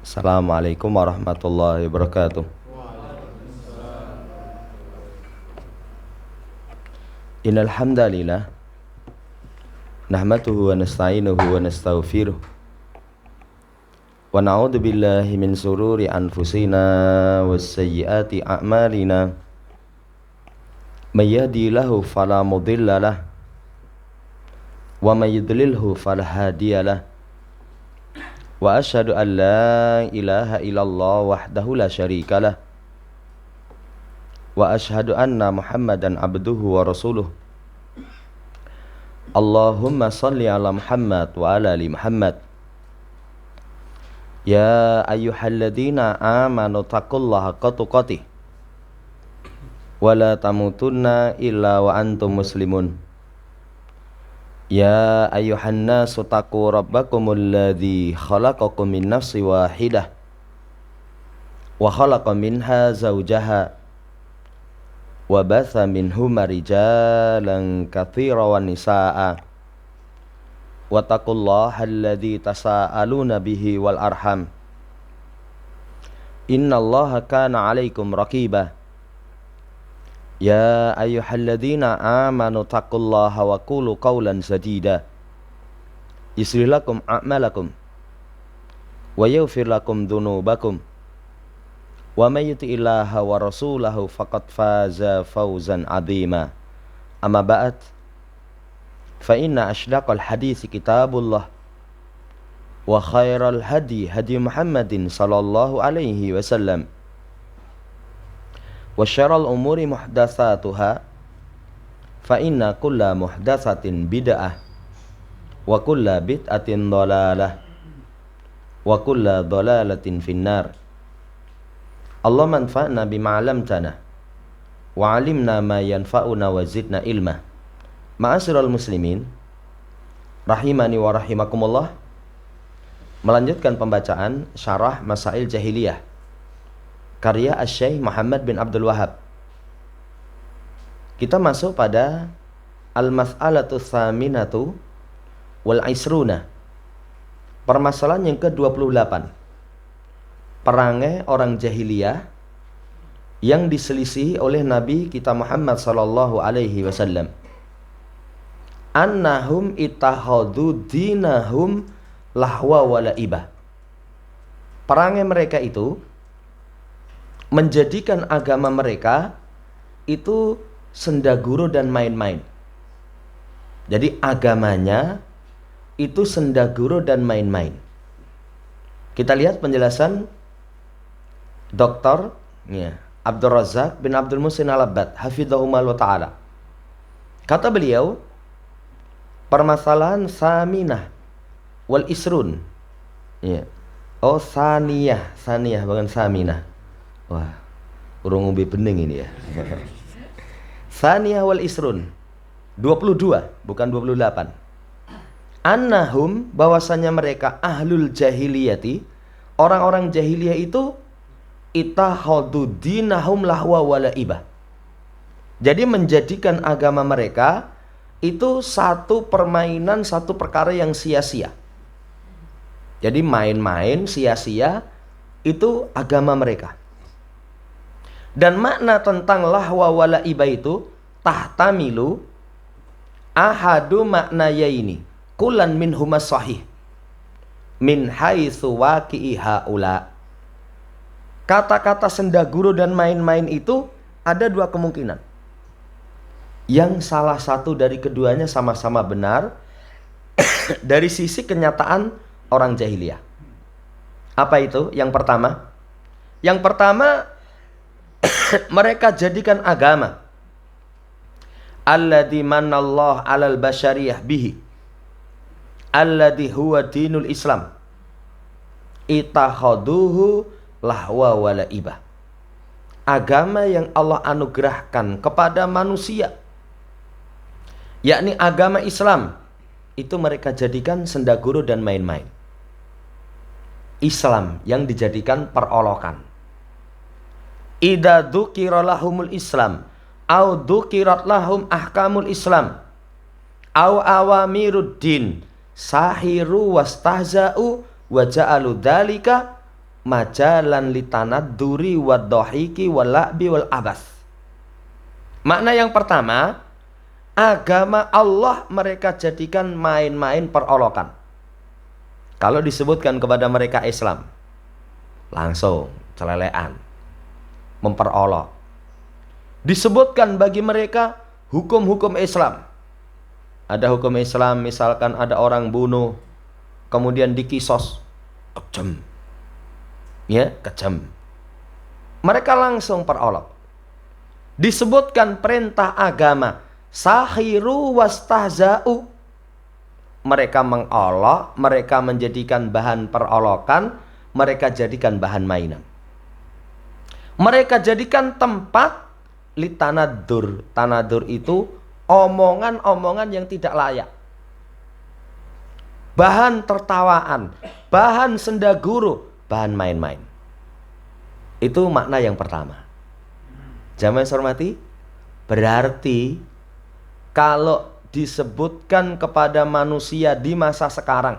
Assalamualaikum warahmatullahi wabarakatuh. Innal hamdalillah nahmaduhu wa nasta'inuhu wa nastaghfiruh wa na'udzu billahi min sururi anfusina wassayyiati a'malina. May yahdihillahu fala mudhillalah wa may yudlilhu fala hadiyalah. Wa asyhadu an la ilaha illallah wahdahu la syarikalah wa asyhadu anna Muhammadan abduhu wa rasuluh. Allahumma salli ala Muhammad wa ala ali Muhammad. Ya ayyuhalladzina amanu taqullaha haqqa tuqatih wa la tamutunna illa wa antum muslimun. Ya ayyuhan nasu taqu rabbakumul ladzi khalaqakum min nafsin wahidah wa khalaqa minha zawjaha wa batha minhuma rijalan katsiran wan nisaa wa taqullaha alladzi tasaaluna bihi wal arham innallaha kana 'alaikum raqiba. Ya ayyuhalladzina amanu taqullaha wa qulu qawlan sadida yuslih lakum a'malakum wa yaghfir lakum dhunubakum wa may yuti'illaha wa rasulahu faqad faza fawzan 'azima. Amma ba'd, fa inna ashdaqal hadits kitabullah wa khairal hadi hadi Muhammadin sallallahu alaihi wasallam wa syarrul umuri muhdatsatuha fa inna kulla muhdatsatin bid'ah wa kulla bid'atin dhalalah wa kulla dhalalatin finnar. Allahumma anfa'na bima 'allamtana wa 'allimna ma yanfa'una wa zidna ilma. Ma'asyiral muslimin rahimani wa rahimakumullah. Melanjutkan pembacaan Syarah Masail Jahiliyah karya Asy-Syaikh Muhammad bin Abdul Wahhab. Kita masuk pada Al-Mas'alatu Tsaminatu wal Isruna. Permasalahan yang ke-28. Perangai orang jahiliyah yang diselisihi oleh Nabi kita Muhammad sallallahu alaihi wasallam. Annahum ittakhadhu dinahum lahwa wa la'ibah. Perangai mereka itu menjadikan agama mereka itu sendaguru dan main-main. Jadi agamanya itu sendaguru dan main-main. Kita lihat penjelasan Dr. Abdul Razak bin Abdul Muhsin Al-Abbad hafidhahumullah ta'ala. Kata beliau, permasalahan saminah wal isrun. Oh, saniyah bukan saminah. Wah, urung ngombe bening ini ya. Saniyah wal isrun 22 bukan 28. Annahum, bahwasanya mereka ahlul jahiliyati, orang-orang jahiliyah itu ittakhadhu dinahum lahwa wa la'ibah. Jadi menjadikan agama mereka itu satu permainan, satu perkara yang sia-sia. Jadi main-main sia-sia itu agama mereka. Dan makna tentang lahwa wa la'ibah itu tahtamilu ahadu maknayaini kullan minhuma sahih min haitsu waqi'i haula. Kata-kata sendaguru dan main-main itu ada dua kemungkinan. Yang salah satu dari keduanya sama-sama benar dari sisi kenyataan orang jahiliyah. Apa itu? Yang pertama mereka jadikan agama alladzi manallahu 'alal basyariyah bihi alladzi huwa dinul Islam itakhaduhu lahwa wa la'ibah. Agama yang Allah anugerahkan kepada manusia, yakni agama Islam, itu mereka jadikan sendaguru dan main-main. Islam yang dijadikan perolokan. Idza dzukira lahumul Islam au dzukirat lahum ahkamul Islam au awamiruddin sahiru wastahza'u wa ja'alu dzalika majalan litanadzuri wadhahiki wal-la'bi wal abas. Makna yang pertama, agama Allah mereka jadikan main-main perolokan. Kalau disebutkan kepada mereka Islam, langsung celelean, memperolok. Disebutkan bagi mereka hukum-hukum Islam. Ada hukum Islam, misalkan ada orang bunuh, kemudian dikisos, kejam. Ya, kejam. Mereka langsung perolok. Disebutkan perintah agama, sahiru wastahza'u. Mereka mengolok, mereka menjadikan bahan perolokan, mereka jadikan bahan mainan. Mereka jadikan tempat litanadur. Tanadur itu omongan-omongan yang tidak layak. Bahan tertawaan, bahan sendaguru, bahan main-main. Itu makna yang pertama. Jamaah yang saya hormati, berarti kalau disebutkan kepada manusia di masa sekarang,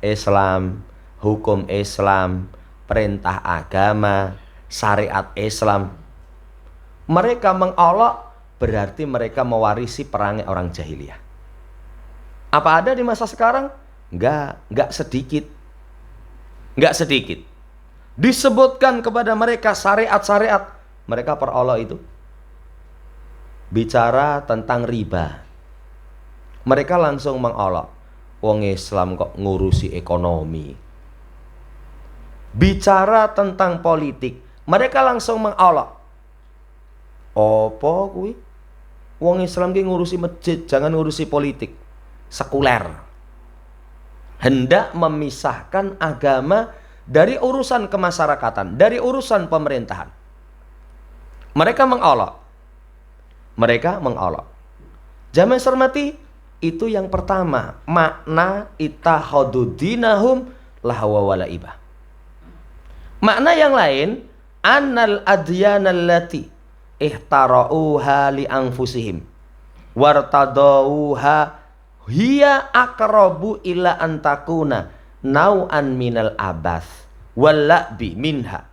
Islam, hukum Islam, perintah agama, syariat Islam, mereka mengolok, berarti mereka mewarisi perangai orang jahiliyah. Apa ada di masa sekarang? Enggak sedikit. Enggak sedikit. Disebutkan kepada mereka syariat-syariat, mereka perolok itu. Bicara tentang riba, mereka langsung mengolok. Wong Islam kok ngurusi ekonomi. Bicara tentang politik, mereka langsung mengolok. Apa kuwi? Wong Islam ki ngurusi masjid, jangan ngurusi politik. Sekuler. Hendak memisahkan agama dari urusan kemasyarakatan, dari urusan pemerintahan. Mereka mengolok. Mereka mengolok. Jamaah hormati, itu yang pertama, makna ittakhadudinahum lahwa walaibah. Makna yang lain, annal adyanallati ihtarauha li anfusihim wartadauha hiya aqrabu ila antakuna nau'an minal abas walla'bi minha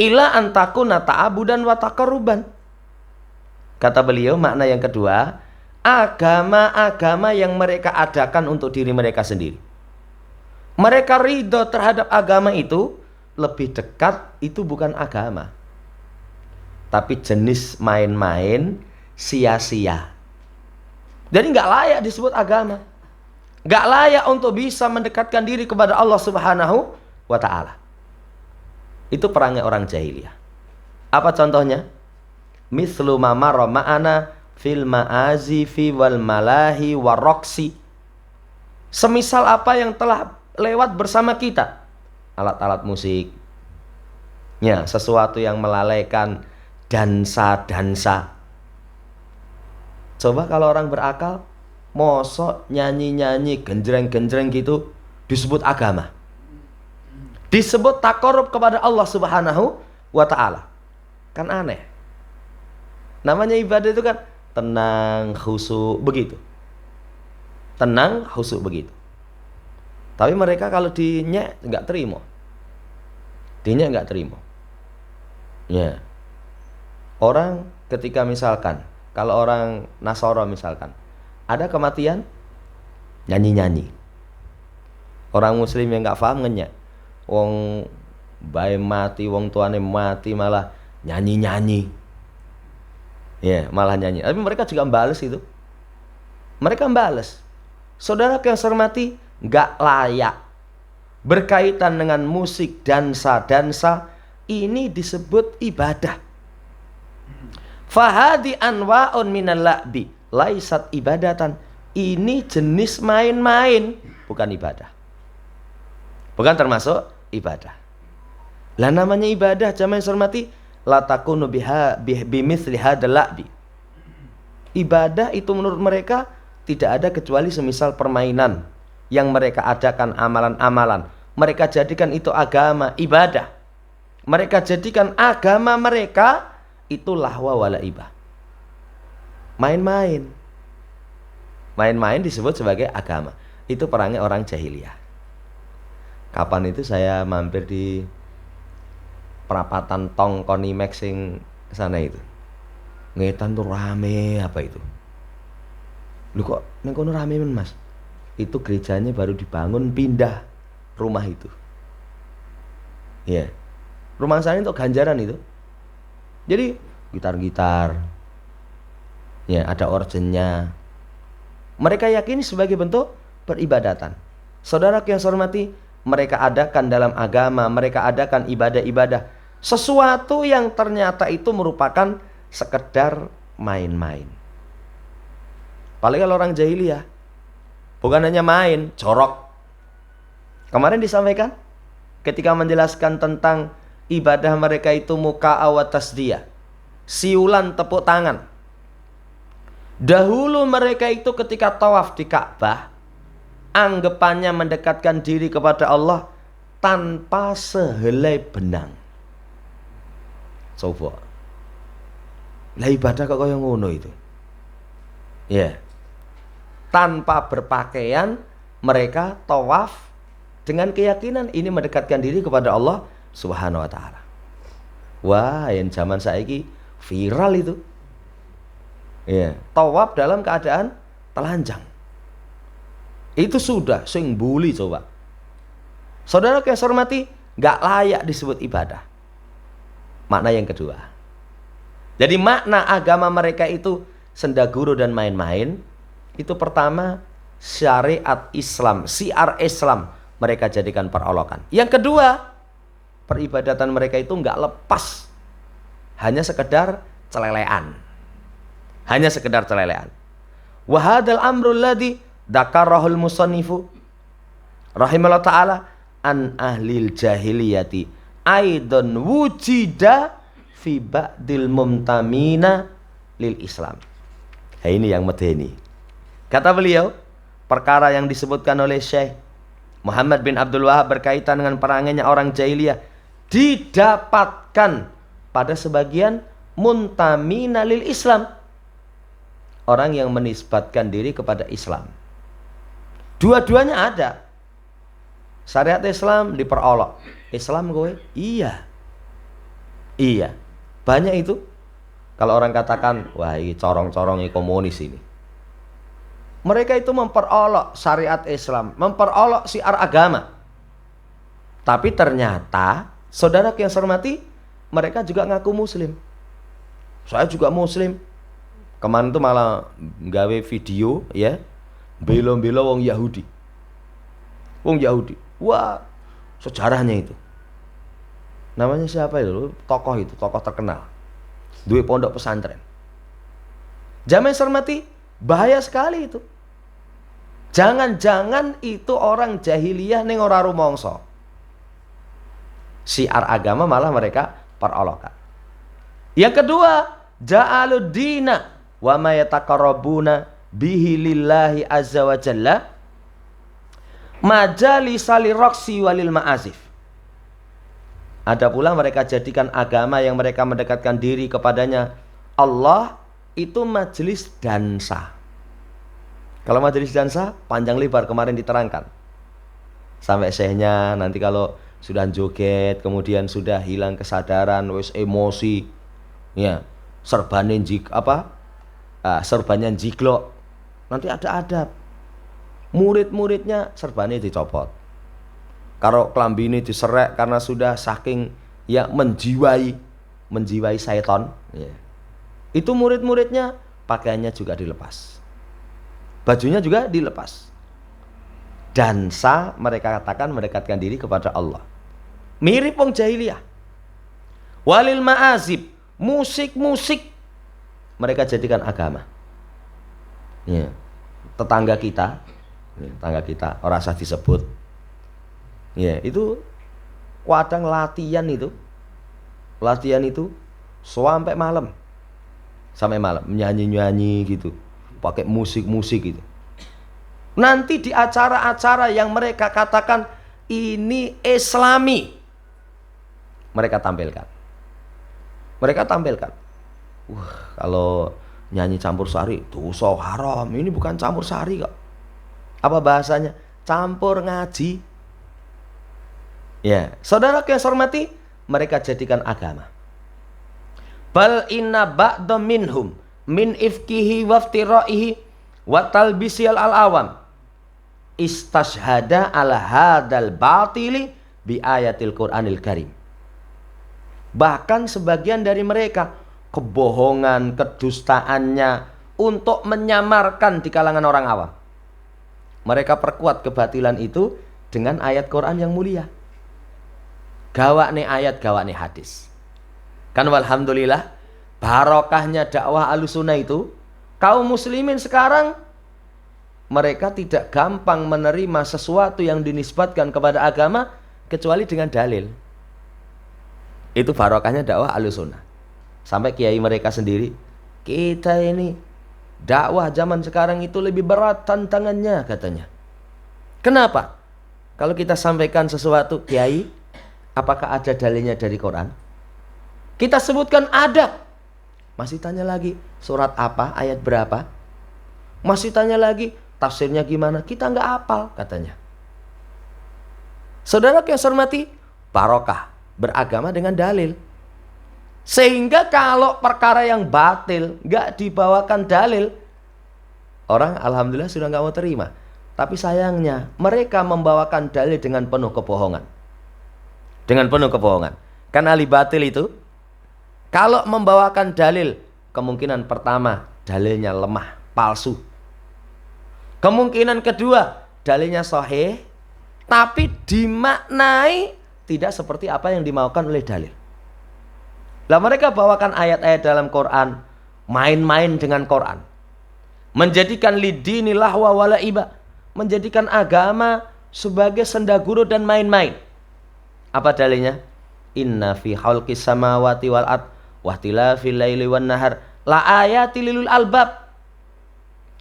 ila antakuna ta'abudan wa taqarruban. Kata beliau, makna yang kedua, agama-agama yang mereka adakan untuk diri mereka sendiri. Mereka ridho terhadap agama itu, lebih dekat itu bukan agama, tapi jenis main-main sia-sia. Jadi nggak layak disebut agama, nggak layak untuk bisa mendekatkan diri kepada Allah Subhanahu wa Ta'ala. Itu perangai orang jahiliyah. Apa contohnya? Mislu ma marra ma'ana fil ma'azifi wal malahi waroksi. Semisal apa yang telah lewat bersama kita, alat-alat musik, ya, sesuatu yang melalaikan dansa-dansa. Coba kalau orang berakal, mosok nyanyi-nyanyi genjreng-genjreng gitu disebut agama, disebut takarrub kepada Allah Subhanahu wa Ta'ala. Kan aneh. Namanya ibadah itu kan tenang, khusyuk, begitu. Tenang, khusyuk, begitu. Tapi mereka kalau dinyek nggak terima. Dinyek nggak terima. Ya. Orang ketika misalkan, kalau orang Nasoro misalkan, ada kematian, nyanyi-nyanyi. Orang Muslim yang nggak paham ngenyek. Wong bae mati, wong tuane mati malah nyanyi-nyanyi. Ya, malah nyanyi. Tapi mereka juga membalas itu. Mereka membalas. Saudara yang saya hormati, nggak layak. Berkaitan dengan musik, dansa-dansa, ini disebut ibadah. Fahadi anwa'un minal la'bi laisat ibadatan. Ini jenis main-main, bukan ibadah. Bukan termasuk ibadah. Lah namanya ibadah, jamaah yang saya hormati, la takunu bimithli hadzal la'bi. Ibadah itu menurut mereka tidak ada kecuali semisal permainan yang mereka adakan, amalan-amalan. Mereka jadikan itu agama, ibadah. Mereka jadikan agama mereka itu lahwa walaibah. Main-main. Main-main disebut sebagai agama. Itu perangai orang jahiliyah. Kapan itu saya mampir di perapatan Tong Konimax sing sana itu. Ngetan tuh rame apa itu? Lu kok neng kono rame men Mas? Itu gerejanya baru dibangun, pindah rumah itu. Ya. Rumah saya untuk ganjaran itu. Jadi gitar-gitar. Ya, ada orjennya. Mereka yakini sebagai bentuk peribadatan. Saudara yang saya hormati, mereka adakan dalam agama, mereka adakan ibadah-ibadah sesuatu yang ternyata itu merupakan sekedar main-main. Paling kalau orang jahiliyah bukan hanya main, jorok. Kemarin disampaikan ketika menjelaskan tentang ibadah mereka itu muka'a wa tasdiyah, siulan tepuk tangan. Dahulu mereka itu ketika tawaf di Ka'bah, anggapannya mendekatkan diri kepada Allah tanpa sehelai benang. Coba. Lah ibadah kok kaya ngono itu. Ya. Tanpa berpakaian mereka tawaf dengan keyakinan ini mendekatkan diri kepada Allah Subhanahu wa taala. Wah, yang zaman saiki viral itu. Ya, tawaf dalam keadaan telanjang. Itu sudah sing buli coba. Saudara yang saya hormati, nggak layak disebut ibadah. Makna yang kedua. Jadi makna agama mereka itu sendaguru dan main-main. Itu pertama, syariat Islam, syiar Islam mereka jadikan perolokan. Yang kedua, peribadatan mereka itu nggak lepas hanya sekedar celelean. Hanya sekedar celelean. Wa hadzal amrul ladzi dzakarahul musannifu rahimahullah taala an ahlil jahiliyati aidan wujida fi ba'dil mumtamina lil Islam. Nah, ini yang medeni. Kata beliau, perkara yang disebutkan oleh Syekh Muhammad bin Abdul Wahab berkaitan dengan perangainya orang jahiliyah didapatkan pada sebagian muntamina lil Islam, orang yang menisbatkan diri kepada Islam. Dua-duanya ada. Syariat Islam diperolok. Islam gue? Iya. Iya. Banyak itu. Kalau orang katakan, wah ini corong-corong ini komunis ini. Mereka itu memperolok syariat Islam, memperolok syiar agama. Tapi ternyata, saudara yang saya hormati, mereka juga ngaku muslim. Saya juga muslim. Kemarin tuh malah nggawe video ya, bela-bela wong Yahudi. Wong Yahudi. Wah, sejarahnya itu. Namanya siapa itu? Tokoh terkenal. Duwe pondok pesantren. Jamaah hormati, bahaya sekali itu. Jangan-jangan itu orang jahiliyah ning ora rumangsa. Syiar agama malah mereka perolokan. Yang kedua, ja'aluddina wa ma yataqarrabuna bihi lillahi azza wa jalla majalisal raqsi walil ma'azif. Ada pula mereka jadikan agama yang mereka mendekatkan diri kepadanya Allah itu majelis dansa. Kalau majelis dansa panjang lebar kemarin diterangkan. Sampai syekhnya nanti kalau sudah joget kemudian sudah hilang kesadaran, wis emosi. Ya, serbannya serbannya jiglok. Nanti ada adab. Murid-muridnya serbannya dicopot. Kalau kelambi ini diserek karena sudah saking ya menjiwai syaitan, ya. Itu murid-muridnya pakaiannya juga dilepas. Bajunya juga dilepas. Dansa mereka katakan mendekatkan diri kepada Allah. Mirip wong jahiliyah. Walil ma'azib, musik-musik mereka jadikan agama. Ya. Tetangga kita ora usah disebut. Ya, itu kadang latihan itu sampai malam. Sampai malam nyanyi-nyanyi gitu. Pakai musik-musik gitu. Nanti di acara-acara yang mereka katakan ini Islami, mereka tampilkan. Wah, kalau nyanyi campur sari dosa haram. Ini bukan campur sari kok. Apa bahasanya? Campur ngaji. Ya, saudara yang saya hormati, mereka jadikan agama. Bal inna ba'da minhum min ifkihi waftira'ihi wa talbisil al-awam istashhada ala hadal batili bi ayatil Qur'anil Karim. Bahkan sebagian dari mereka kebohongan, kedustaannya untuk menyamarkan di kalangan orang awam. Mereka perkuat kebatilan itu dengan ayat Quran yang mulia. Gawak nih ayat, gawak nih hadis. Kan walhamdulillah barokahnya dakwah Ahlussunnah itu, kaum muslimin sekarang mereka tidak gampang menerima sesuatu yang dinisbatkan kepada agama kecuali dengan dalil. Itu barokahnya dakwah Ahlussunnah. Sampai kiai mereka sendiri, kita ini dakwah zaman sekarang itu lebih berat tantangannya katanya. Kenapa? Kalau kita sampaikan sesuatu, kiai, apakah ada dalilnya dari Quran? Kita sebutkan ada. Masih tanya lagi, surat apa, ayat berapa? Masih tanya lagi, tafsirnya gimana? Kita nggak hafal katanya. Saudara yang saya hormati, barokah beragama dengan dalil. Sehingga kalau perkara yang batil nggak dibawakan dalil, orang alhamdulillah sudah nggak mau terima. Tapi sayangnya mereka membawakan dalil dengan penuh kebohongan. Dengan penuh kebohongan. Karena ahli batil itu kalau membawakan dalil, kemungkinan pertama dalilnya lemah, palsu. Kemungkinan kedua dalilnya sahih, tapi dimaknai tidak seperti apa yang dimaukan oleh dalil. Lah mereka bawakan ayat-ayat dalam Quran, main-main dengan Quran, menjadikan lidini lahwa wala iba, menjadikan agama sebagai senda guru dan main-main. Apa dalilnya? Inna fi khalqis samawati wal ard wa ikhtilafil laili wan nahar la ayatil lil albab.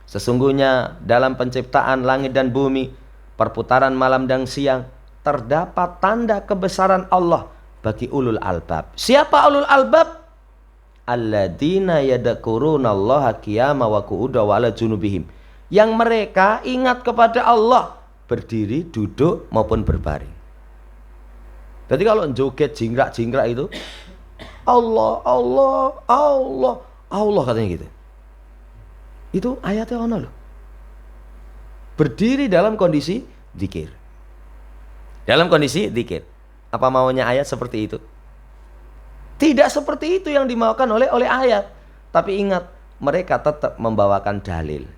Sesungguhnya dalam penciptaan langit dan bumi, perputaran malam dan siang, terdapat tanda kebesaran Allah bagi ulul albab. Siapa ulul albab? Alladzina yadhkurunallaha qiyaman wa qu'udan wa ala junubihim. Yang mereka ingat kepada Allah berdiri, duduk maupun berbaring. Jadi kalau joget jingkrak-jingkrak itu Allah, Allah, Allah, Allah katanya gitu. Itu ayatnya ono loh. Berdiri dalam kondisi zikir. Dalam kondisi zikir. Apa maunya ayat seperti itu? Tidak seperti itu yang dimaukan oleh ayat. Tapi ingat, mereka tetap membawakan dalil.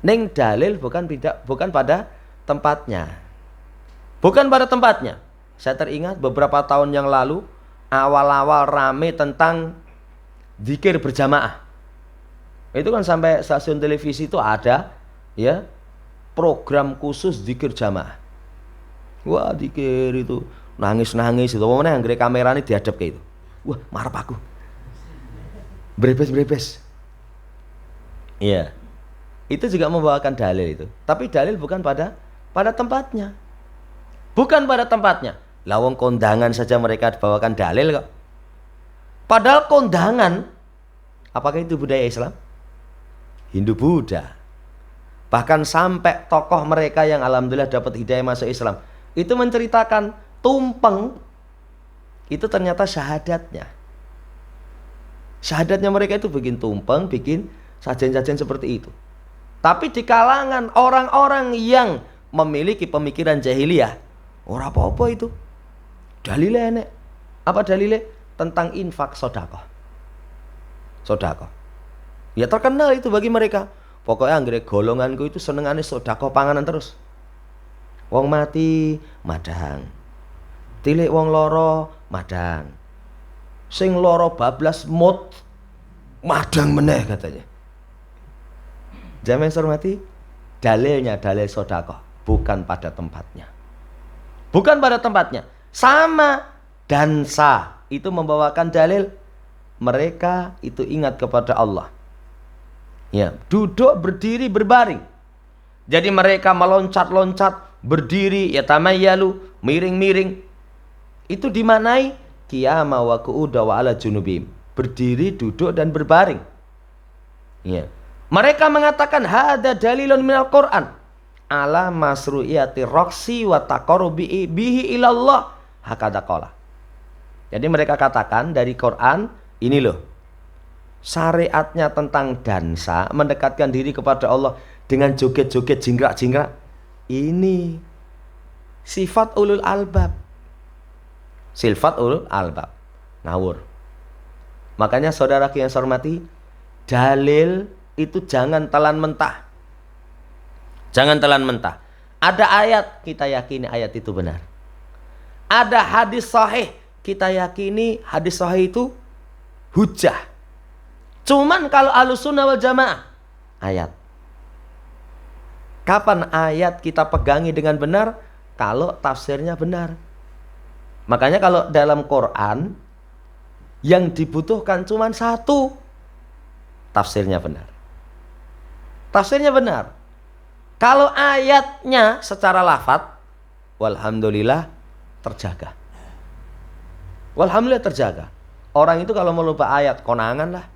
Neng dalil bukan pada tempatnya. Bukan pada tempatnya. Saya teringat beberapa tahun yang lalu, awal-awal rame tentang zikir berjamaah. Itu kan sampai stasiun televisi itu ada ya program khusus zikir jamaah. Wah, zikir itu nangis-nangis itu. Mana yang kamera ini dihadap kayak itu. Wah, marah aku. Brebes. Iya. Itu juga membawakan dalil itu. Tapi dalil bukan pada tempatnya. Bukan pada tempatnya. Lawang kondangan saja mereka bawakan dalil kok. Padahal kondangan, apakah itu budaya Islam? Hindu Buddha. Bahkan sampai tokoh mereka yang alhamdulillah dapat hidayah masuk Islam, itu menceritakan tumpeng itu ternyata syahadatnya. Syahadatnya mereka itu bikin tumpeng, bikin sajen-sajen seperti itu. Tapi di kalangan orang-orang yang memiliki pemikiran jahiliyah, ora apa-apa itu. Dalilnya enek. Apa dalilnya? Tentang infak sedekah. Sedekah. Ya terkenal itu bagi mereka. Pokoknya anggere golonganku itu senengane sedekah panganan terus. Wong mati madang. Tilik wong loro madang. Sing loro bablas mut madang meneh katanya. Jamaah hormati, dalilnya dalil sedekah, bukan pada tempatnya. Bukan pada tempatnya. Sama dansa itu membawakan dalil mereka itu ingat kepada Allah. Ya, duduk, berdiri, berbaring. Jadi mereka meloncat-loncat, berdiri, ya tamayyalu, miring-miring. Itu dimaknai qiyama wa qu'udan wa ala junubihim. Berdiri, duduk dan berbaring. Ya. Mereka mengatakan hadza dalilun minal Quran. ala masru'iyati roksi wa taqarrubi bihi ilallah hakada qala. Jadi mereka katakan dari Quran, ini loh syariatnya tentang dansa, mendekatkan diri kepada Allah dengan joget-joget jingkrak-jingkrak. Ini sifat ulul albab. Sifat ulul albab. Ngawur. Makanya saudara yang saya hormati, dalil itu jangan telan mentah. Jangan telan mentah. Ada ayat, kita yakini ayat itu benar. Ada hadis sahih, kita yakini hadis sahih itu hujjah. Cuman kalau Ahlussunnah wal Jamaah, ayat. Kapan ayat kita pegangi dengan benar? Kalau tafsirnya benar. Makanya kalau dalam Quran yang dibutuhkan cuma satu, tafsirnya benar. Tafsirnya benar. Kalau ayatnya secara lafadz, walhamdulillah terjaga. Walhamdulillah terjaga. Orang itu kalau mau lupa ayat, konangan lah.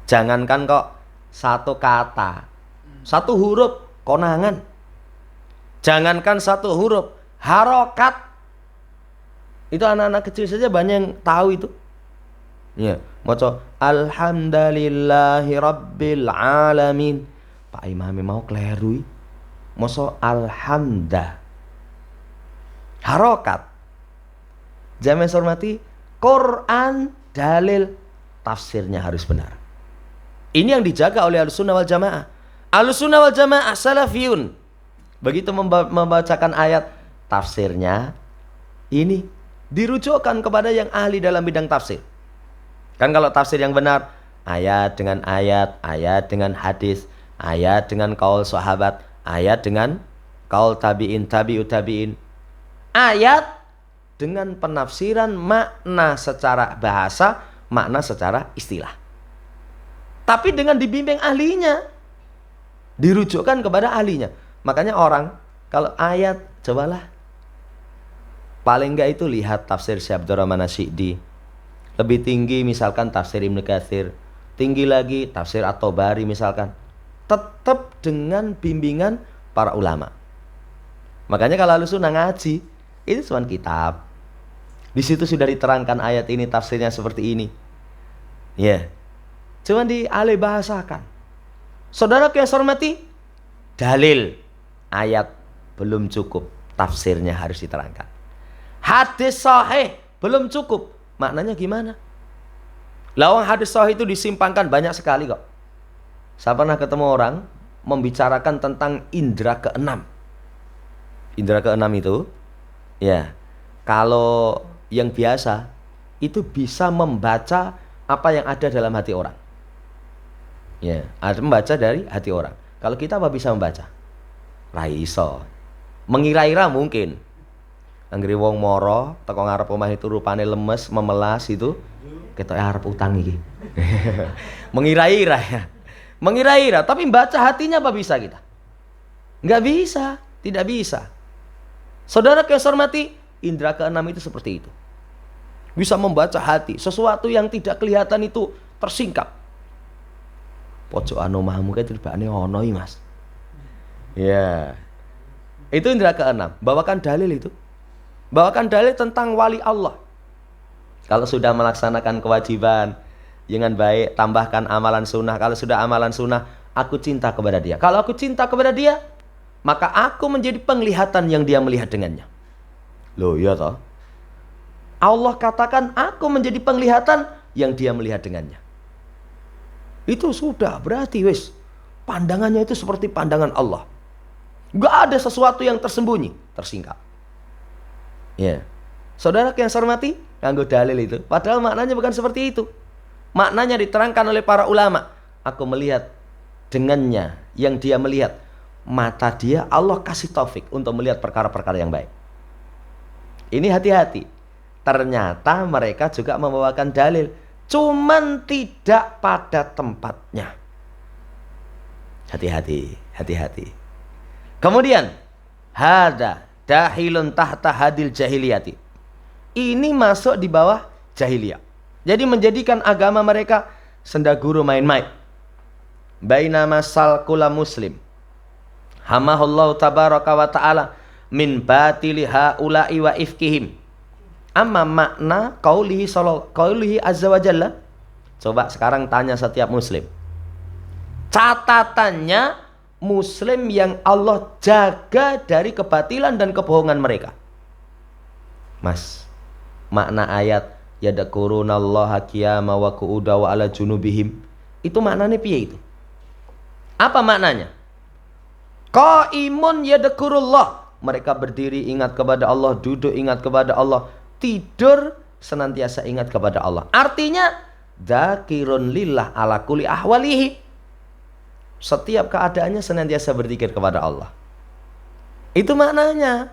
Jangankan kok satu kata, satu huruf, konangan. Jangankan satu huruf, harokat. Itu anak-anak kecil saja banyak yang tahu itu. Ya, maca alhamdulillahi rabbil alamin. Pak Imam mau kleru. Maca alhamda. Harokat. Jamaah hormati, Quran dalil tafsirnya harus benar. Ini yang dijaga oleh Ahlussunnah wal Jamaah. Ahlussunnah wal Jamaah salafiyun. Begitu membacakan ayat, tafsirnya ini dirujukkan kepada yang ahli dalam bidang tafsir. Kan kalau tafsir yang benar, ayat dengan ayat, ayat dengan hadis, ayat dengan kaul sahabat, ayat dengan kaul tabi'in, tabi'ut tabi'in. Ayat dengan penafsiran makna secara bahasa, makna secara istilah. Tapi dengan dibimbing ahlinya, dirujukkan kepada ahlinya. Makanya orang kalau ayat, cobalah paling enggak itu lihat tafsir Syekh Abdurrahman Asy-Syi'di. Lebih tinggi misalkan tafsir Ibnu Katsir, tinggi lagi tafsir At-Tabari misalkan. Tetap dengan bimbingan para ulama. Makanya kalau Ahlussunnah ngaji, itu cuma kitab. Di situ sudah diterangkan ayat ini tafsirnya seperti ini. Ya. Cuma dialih bahasakan. Saudara yang saya hormati, dalil ayat belum cukup, tafsirnya harus diterangkan. Hadis sahih belum cukup, maknanya gimana? Lawang hadis sahih itu disimpangkan banyak sekali kok. Saya pernah ketemu orang membicarakan tentang indera keenam. Indera keenam itu, ya, kalau yang biasa itu bisa membaca apa yang ada dalam hati orang. Ya, ada membaca dari hati orang. Kalau kita apa bisa membaca? Ra iso. Mengira-ira mungkin. Anggere wong moro teko ngarep omah itu rupane lemes, memelas itu, ketok arep utang iki. Mengira-ira ya. Mengira-ira, tapi baca hatinya apa bisa kita? Enggak bisa, tidak bisa. Saudara yang saya hormati, indera keenam itu seperti itu. Bisa membaca hati, sesuatu yang tidak kelihatan itu tersingkap. Pojokan omahmu kae tirbane ono iki, Mas. Ya. Itu indera keenam. Bawakan dalil itu. Bawakan dalil tentang wali Allah. Kalau sudah melaksanakan kewajiban dengan baik, tambahkan amalan sunnah. Kalau sudah amalan sunnah, aku cinta kepada dia. Kalau aku cinta kepada dia, maka aku menjadi penglihatan yang dia melihat dengannya. Loh, iya toh? Allah katakan aku menjadi penglihatan yang dia melihat dengannya. Itu sudah berarti wis pandangannya itu seperti pandangan Allah. Gak ada sesuatu yang tersembunyi, tersingkap. Ya. Saudara yang saya hormati, nganggo dalil itu. Padahal maknanya bukan seperti itu. Maknanya diterangkan oleh para ulama. Aku melihat dengannya yang dia melihat. Mata dia Allah kasih taufik untuk melihat perkara-perkara yang baik. Ini hati-hati. Ternyata mereka juga membawakan dalil, cuman tidak pada tempatnya. Hati-hati, hati-hati. Kemudian, hada dahilun tahta hadil jahiliyati. Ini masuk di bawah jahiliyah. Jadi menjadikan agama mereka senda guru main-main. Bainama salkula muslim Hamahullahu tabaraka wa ta'ala min batili haula'i wa ifkihim. Amma makna qaulihi azza wa jalla. Coba sekarang tanya setiap muslim. Catatannya muslim yang Allah jaga dari kebatilan dan kebohongan mereka. Mas, makna ayat yadkurunallaha qiyama wa qu'uda wa ala junubihim, itu maknanya piye itu? Apa maknanya? Qaimun yadkurullah, mereka berdiri ingat kepada Allah, duduk ingat kepada Allah, tidur senantiasa ingat kepada Allah. Artinya dzakirun lillah ala kulli ahwalihi, setiap keadaannya senantiasa berzikir kepada Allah. Itu maknanya.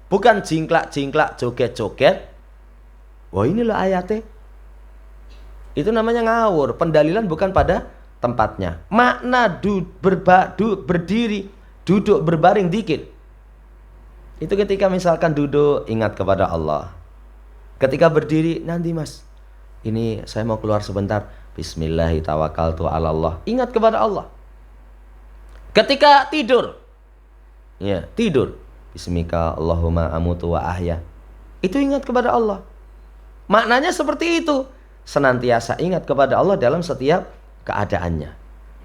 Bukan jingklak-jingklak, joget-joget. Wah, inilah ayatnya. Itu namanya ngawur. Pendalilan bukan pada tempatnya. Makna berdiri, duduk, berbaring, dzikir. Itu ketika misalkan duduk ingat kepada Allah. Ketika berdiri, nanti mas, ini saya mau keluar sebentar. Bismillahirrahmanirrahim. Ingat kepada Allah. Ketika tidur, ya tidur, Bismika Allahumma amutu wa ahya, itu ingat kepada Allah. Maknanya seperti itu. Senantiasa ingat kepada Allah dalam setiap keadaannya.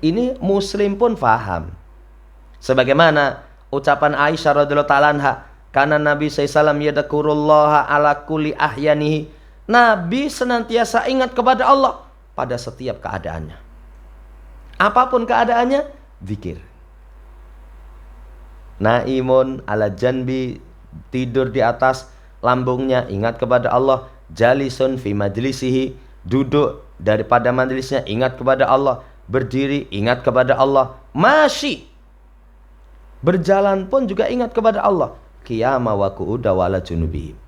Ini muslim pun faham. Sebagaimana ucapan Aisyah radhiyallahu ta'ala anha, karena Nabi SAW yadkurullaha ala kulli ahyanihi, Nabi senantiasa ingat kepada Allah pada setiap keadaannya. Apapun keadaannya, zikir. Naimun ala janbi, tidur di atas lambungnya, ingat kepada Allah. Jalisun fi majlisihi, duduk daripada majlisnya, ingat kepada Allah. Berdiri, ingat kepada Allah. Masyi, berjalan pun juga ingat kepada Allah. Qiyama wa qu'uda wa ala junubihim,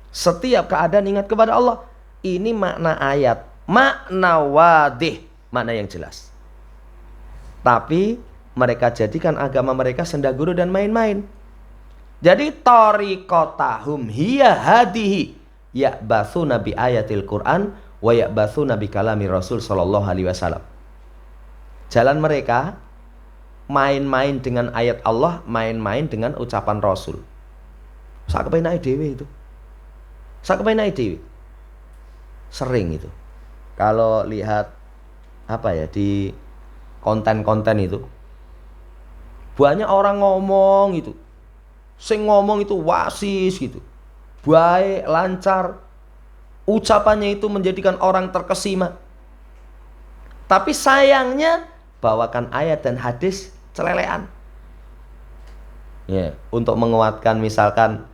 setiap keadaan ingat kepada Allah. Ini makna ayat, makna wadih, makna yang jelas. Tapi mereka jadikan agama mereka senda guru dan main-main. Jadi tariqatahum hiya hadihi ya'batsuna bi ayatil Qur'an wa ya'batsuna bi kalami Rasul sallallahu alaihi wasallam. Jalan mereka main-main dengan ayat Allah, main-main dengan ucapan Rasul. Sak kepenake dhewe itu. Sak kepenake dhewe. Sering itu. Kalau lihat apa ya di konten-konten itu, banyak orang ngomong itu, sing ngomong itu wasis gitu, baik, lancar, ucapannya itu menjadikan orang terkesima. Tapi sayangnya bawakan ayat dan hadis celelean. Ya, untuk menguatkan misalkan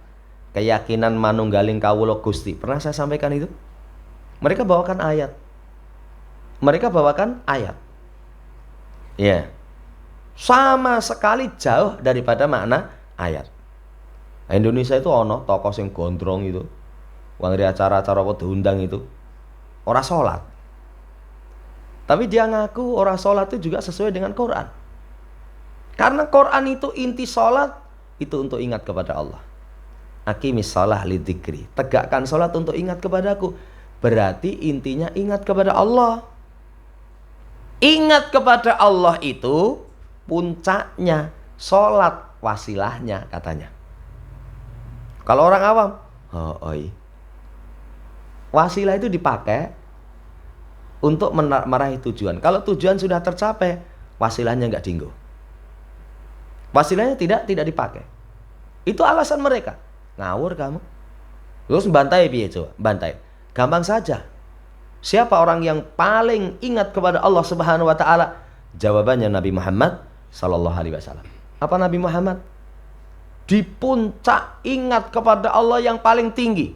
keyakinan manunggaling kawula Gusti. Pernah saya sampaikan itu? Mereka bawakan ayat. Mereka bawakan ayat. Ya. Sama sekali jauh daripada makna ayat. Indonesia itu ono tokoh sing gondrong itu, wong acara-acara apa diundang itu ora salat. Tapi dia ngaku ora salat itu juga sesuai dengan Quran. Karena Quran itu inti salat itu untuk ingat kepada Allah. Aqimis shalah lidzikri, tegakkan salat untuk ingat kepadaku. Berarti intinya ingat kepada Allah. Ingat kepada Allah itu puncaknya, sholat wasilahnya katanya. Kalau orang awam, wasilah itu dipakai untuk meraih tujuan. Kalau tujuan sudah tercapai, wasilahnya nggak dinggo. Wasilahnya tidak dipakai. Itu alasan mereka. Ngawur kamu. Terus bantai piye coba? Bantai. Gampang saja. Siapa orang yang paling ingat kepada Allah Subhanahu wa taala? Jawabannya Nabi Muhammad sallallahu alaihi wasallam. Apa Nabi Muhammad? Di puncak ingat kepada Allah yang paling tinggi,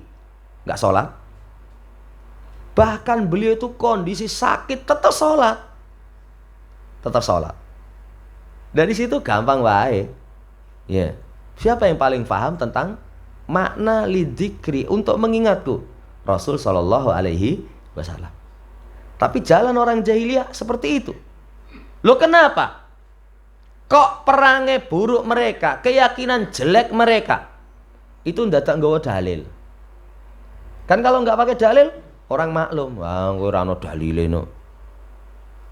nggak sholat. Bahkan beliau itu kondisi sakit tetap sholat. Tetap sholat. Dari situ gampang wae. Ya. Siapa yang paling paham tentang makna lidzikri, untuk mengingatku? Rasul sallallahu alaihi wasallam. Tapi jalan orang jahiliyah seperti itu. Loh kenapa? Kok perangai buruk mereka, keyakinan jelek mereka itu ndak nggawa dalil. Kan kalau nggak pakai dalil, orang maklum, wah ora ono dalile no.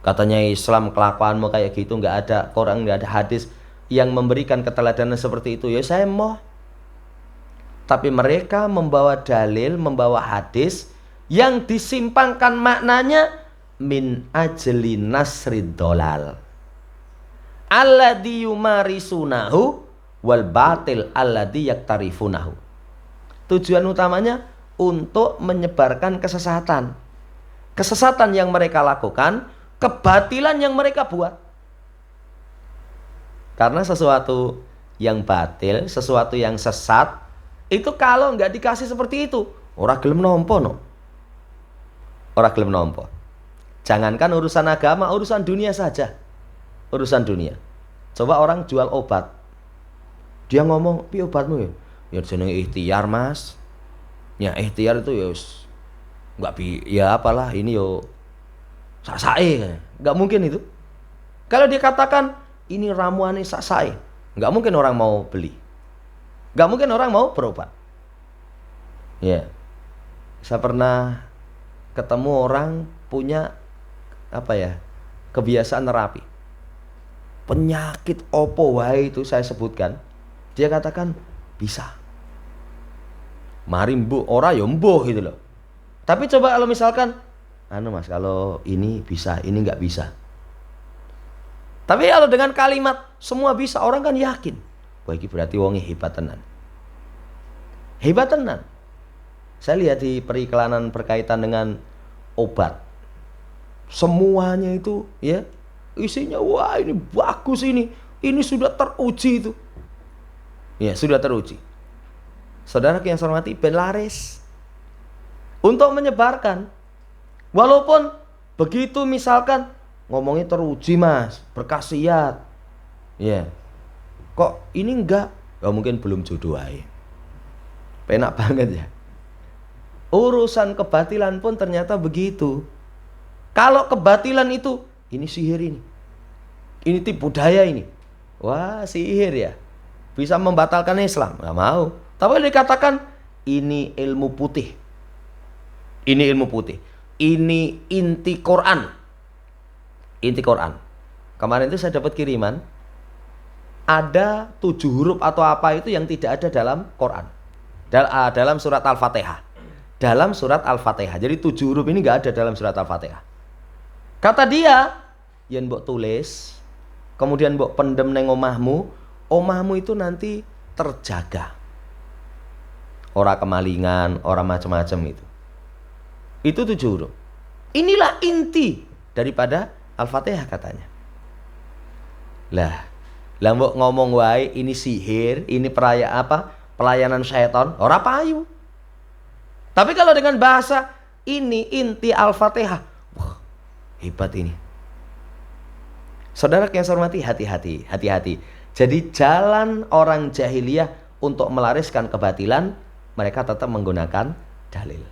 Katanya Islam kelakuanmu kayak gitu, nggak ada Quran, nggak ada hadis. yang memberikan keteladanan seperti itu, ya saya mau. Tapi mereka membawa dalil, membawa hadis yang disimpangkan maknanya min ajli nasrid dolal alladhi yumarisunahu wal batil alladhi yaktarifunahu. Tujuan utamanya untuk menyebarkan kesesatan. Kesesatan yang mereka lakukan, kebatilan yang mereka buat. Karena sesuatu yang batil, sesuatu yang sesat, itu kalau nggak dikasih seperti itu, ora gelem nompo no. Ora gelem nompo. Jangankan urusan agama, urusan dunia saja. Urusan dunia. Coba orang jual obat. Dia ngomong, "Pi obatmu ya?" "Ya jenenge ikhtiar, Mas." Ya ikhtiar itu ya nggak ya apalah ini yo sasae. Nggak mungkin itu. Kalau dia katakan ini ramuannya sasae, nggak mungkin orang mau beli. Nggak mungkin orang mau berobat. Ya, saya pernah ketemu orang punya apa ya, kebiasaan terapi. Penyakit opo wae itu saya sebutkan, dia katakan bisa. Mari mbuh, ora ya mbuh gitu loh. Tapi coba kalau misalkan, Mas kalau ini bisa, ini nggak bisa. Tapi kalau dengan kalimat semua bisa, orang kan yakin. Wah ini berarti wongi hebat tenan. Hebat tenan. Saya lihat di periklanan berkaitan dengan obat. Semuanya itu ya isinya wah ini bagus ini sudah teruji itu. Ya, sudah teruji. Saudara yang saya hormati, ben laris. Untuk menyebarkan. Walaupun begitu misalkan ngomongnya teruji, Mas, berkhasiat. Ya. Kok ini enggak? Ya mungkin belum jodoh aja. Penak banget ya. Urusan kebatilan pun ternyata begitu. Kalau kebatilan itu, ini sihir ini. Ini tipu daya ini. Wah, sihir ya. Bisa membatalkan Islam. Nggak mau. Tapi dikatakan, ini ilmu putih. Ini ilmu putih. Ini inti Quran. Inti Quran. Kemarin itu saya dapat kiriman. Ada 7 huruf atau apa itu yang tidak ada dalam Quran. Dalam surat Al-Fatihah. Dalam surat Al-Fatihah. Jadi 7 huruf ini nggak ada dalam surat Al-Fatihah. Kata dia, yen mbok tulis, kemudian mbok pendem neng omahmu itu nanti terjaga. Ora kemalingan, ora macam-macam itu. Itu 7 huruf. Inilah inti daripada Al-Fatihah katanya. Lah mbok ngomong wae ini sihir, ini pelayanan syaitan, ora payu. Tapi kalau dengan bahasa ini inti Al-Fatihah, wah, hebat ini. Saudara yang saya hormati, hati-hati. Jadi jalan orang jahiliyah untuk melariskan kebatilan, mereka tetap menggunakan dalil.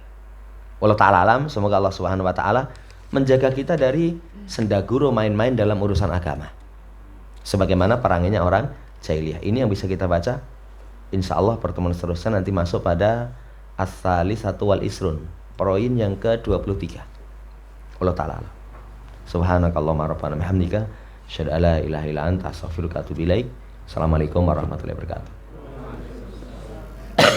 Wallahu ta'ala alam, semoga Allah Subhanahu wa taala menjaga kita dari sendaguro main-main dalam urusan agama. Sebagaimana peranginya orang jahiliyah. Ini yang bisa kita baca. Insya Allah pertemuan seterusnya nanti masuk pada as-salisatu wal isrun, poin yang ke-23. Wallahu ta'ala alam. Subhanakallahumma rabbana bihamdika asyhadu an la ilaha illa anta astaghfiruka wa atubu ilaik. Assalamualaikum warahmatullahi wabarakatuh.